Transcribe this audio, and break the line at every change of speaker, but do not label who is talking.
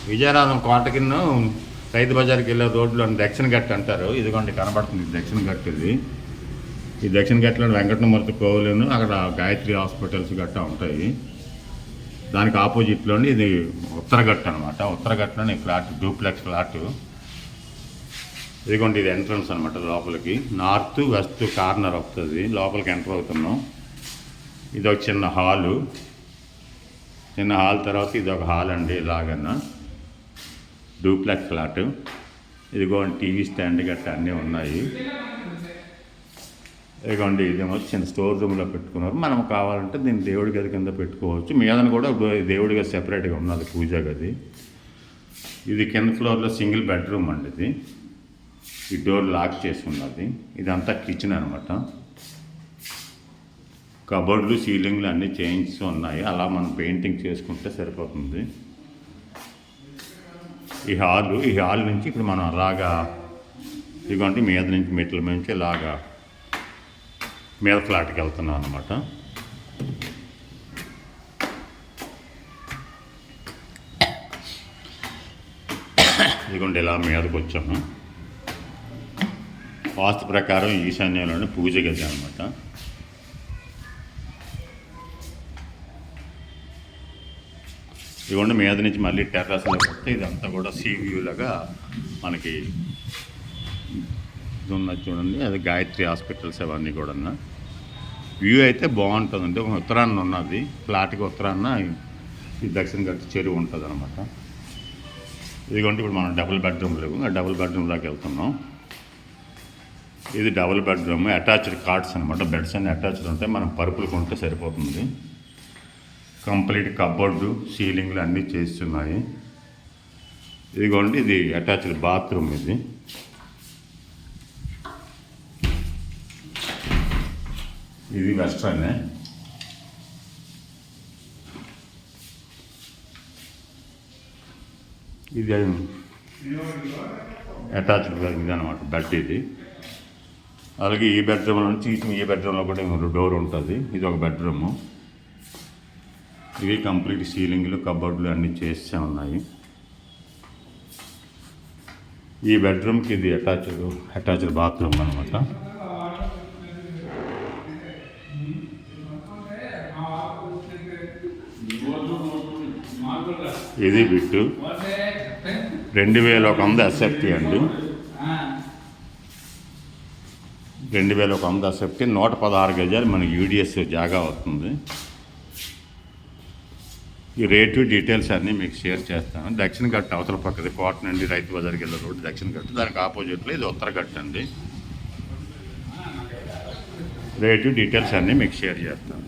విజయనగరం కోట కింద రైతు బజార్కి వెళ్ళే రోడ్లో దక్షిణ గట్టు అంటారు. ఇదిగోండి కనబడుతుంది దక్షిణ గట్టు. ఇది ఈ దక్షిణ గట్టులో వెంకటమూర్తి కోవులను అక్కడ గాయత్రి హాస్పిటల్స్ గట్టా ఉంటాయి. దానికి ఆపోజిట్లోని ఇది ఉత్తరగట్టు అనమాట. ఉత్తరగట్టులోని ఫ్లాట్, డూప్లెక్స్ ఫ్లాట్. ఇదిగోండి ఇది ఎంట్రన్స్ అనమాట. లోపలికి నార్త్ వెస్ట్ కార్నర్ వస్తుంది. లోపలికి ఎంటర్ అవుతున్నాం. ఇది ఒక చిన్న హాలు. చిన్న హాల్ తర్వాత ఇది ఒక హాల్ అండి. ఇలాగన్నా డూప్లెక్స్ ఫ్లాట్. ఇదిగోండి టీవీ స్టాండ్ గట్రా అన్నీ ఉన్నాయి. ఇదిగోండి ఇదేమో చిన్న స్టోర్ రూమ్లో పెట్టుకున్నారు. మనం కావాలంటే దీన్ని దేవుడి గది కింద పెట్టుకోవచ్చు. మీదన కూడా దేవుడి గది సెపరేట్గా ఉన్నది, పూజా గది. ఇది కింద ఫ్లోర్లో సింగిల్ బెడ్రూమ్ అండి. ఇది ఈ డోర్ లాక్ చేసి ఉన్నది. ఇదంతా కిచెన్ అనమాట. కబోర్డులు, సీలింగ్లు అన్నీ చేంజ్ ఉన్నాయి. అలా మనం పెయింటింగ్ చేసుకుంటే సరిపోతుంది. ఈ హాల్ నుంచి ఇప్పుడు మనం అలాగా ఇదిగోండి మీద నుంచి మెట్ల నుంచి ఇలాగా మీద ఫ్లాట్కి వెళ్తున్నాం అనమాట. ఇదిగోండి ఇలా మీదకి వచ్చాము. వాస్తు ప్రకారం ఈశాన్యంలోనే పూజ గది అనమాట. ఇదిగోండి మీద నుంచి మళ్ళీ టెర్రస్లో వస్తే ఇదంతా కూడా సీ వ్యూ లాగా మనకి ఇది ఉన్నది చూడండి. అది గాయత్రి హాస్పిటల్స్ అవన్నీ కూడా. వ్యూ అయితే బాగుంటుందండి. ఒక ఉత్తరాన్న ఉన్నది ఫ్లాట్కి ఉత్తరాన్న ఈ దక్షిణ గట్టు చెరువు ఉంటుంది అనమాట. ఇదిగోండి ఇప్పుడు మనం డబుల్ బెడ్రూమ్లోకి వెళ్తున్నాం. ఇది డబుల్ బెడ్రూమ్, అటాచ్డ్ కార్డ్స్ అనమాట. బెడ్స్ అన్ని అటాచ్డ్ ఉంటాయి. మనం పరుపులు కొంటే సరిపోతుంది. కంప్లీట్ కబోర్డు, సీలింగ్లు అన్నీ చేస్తున్నాయి. ఇదిగోండి ఇది అటాచ్డ్ బాత్రూమ్. ఇది వెస్ట్రన్. ఇది అటాచ్డ్ ఇది అనమాట బెడ్. ఇది అలాగే ఈ బెడ్రూమ్ నుంచి ఈ బెడ్రూమ్లో కూడా డోర్ ఉంటుంది. ఇది ఒక బెడ్రూము. ఇవి కంప్లీట్ సీలింగ్లు, కబోర్డులు అన్నీ చేస్తూ ఉన్నాయి. ఈ బెడ్రూమ్కి ఇది అటాచ్డ్ బాత్రూమ్ అనమాట. ఇది బిట్టు 2100 ఎస్ఎఫ్టీ అండి. 2100 ఎస్ఎఫ్టీ, 116 గజాలు మనకి యూడిఎస్ జాగా అవుతుంది. ఈ రేటు డీటెయిల్స్ అన్నీ మీకు షేర్ చేస్తాను. దక్షిణ గట్టు అవతల పక్కది కోట నుండి రైతు బజార్కి వెళ్ళే రోడ్డు దక్షిణ గట్టు. దానికి ఆపోజిట్లో ఇది ఉత్తర గట్టు అండి. రేటు డీటెయిల్స్ అన్నీ మీకు షేర్ చేస్తాను.